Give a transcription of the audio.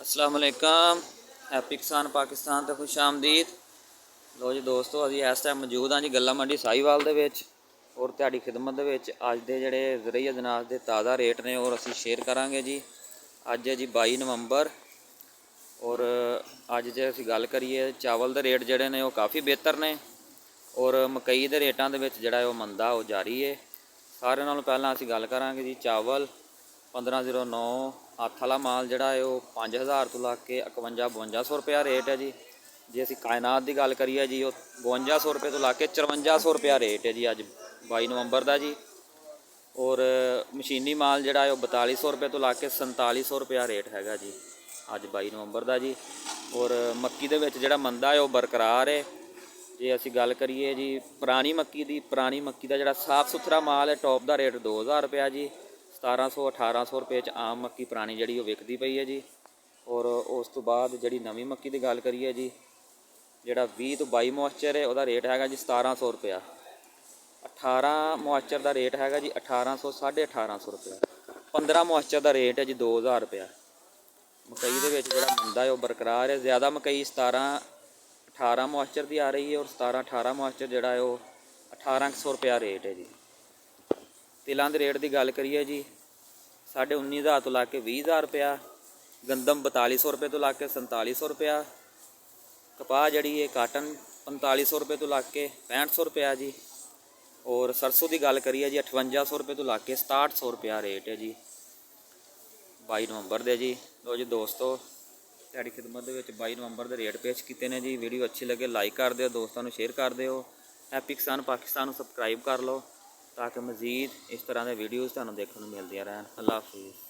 अस्सलाम वालेकुम। हैप्पी किसान पाकिस्तान तो खुश आमदीद। लो जी दोस्तों, अभी इस टाइम मौजूद हाँ जी गल्ला मंडी साहिवाल दे विच और तुहाडी खिदमत दे विच अज दे जिहड़े ज़रई अजनास दे ताज़ा रेट ने और असीं शेयर करांगे जी। अज है जी 22 नवंबर और अज जे असीं गल करिए चावल दे रेट जिहड़े ने वो काफ़ी बेहतर ने और मकई दे रेटां दे विच जिहड़ा वो मंदा वो जारी है। सारे नालों पहलां असीं गल करांगे जी चावल 1509 हत्थ वाला माल जिहड़ा है वो 5000 तो ला के 51-5200 रुपया रेट है जी। जे असीं कायनात की गल करिए जी वो 5200 रुपये तो ला के 5400 रुपया रेट है जी अज 22 नवंबर का जी। और मशीनी माल जिहड़ा है वो 4200 रुपये तो ला के 4700 रुपया रेट हैगा जी अज 22 नवंबर का जी। और मक्की दे विच जिहड़ा मंदा है वो बरकरार है। जे असीं गल करिए जी पुरानी मक्की का जिहड़ा साफ सुथरा माल है टॉप का रेट 2000 रुपया जी। 1700-1800 रुपये आम मक्की पुरानी जी विकती पई है जी। और उस तो बाद जी नवी मक्की की गल करिए जी जोड़ा 20 तो 22 मॉइस्चर है वह रेट हैगा जी 1700 रुपया। 18 मॉइस्चर का रेट हैगा जी 1800 1850 रुपया। 15 मॉइस्चर का रेट है जी 2000 रुपया। मकई के जोड़ा मंदा है वह बरकरार है। ज़्यादा मकई 17-18 मॉइस्चर की आ रही है और 17-18 मॉइस्चर जोड़ा है वो 1800 रुपया रेट है जी। तिलों के रेट की गल करिए जी 19,500 तो ला के 20,000 रुपया। गंदम 4200 रुपये तो ला के 4700 रुपया। कपाह जड़ी है काटन 4500 रुपये तो ला के 6500 रुपया जी। और सरसों की गल करिए जी 5800 रुपये तो ला के 6700 रुपया रेट है जी 22 नवंबर दे जी। लो जी दोस्तों, तुहाडी खिदमत दे विच 22 नवंबर के रेट पेश किए हैं जी। वीडियो अच्छी लगे लाइक कर दिओ, दोस्तों को शेयर कर दिओ। हैप्पी किसान पाकिस्तान सबसक्राइब कर लो ताकि मज़ीद इस तरह के वीडियोज़ तुहानूं देखने को मिलदियां रहन। अल्लाह हाफिज़।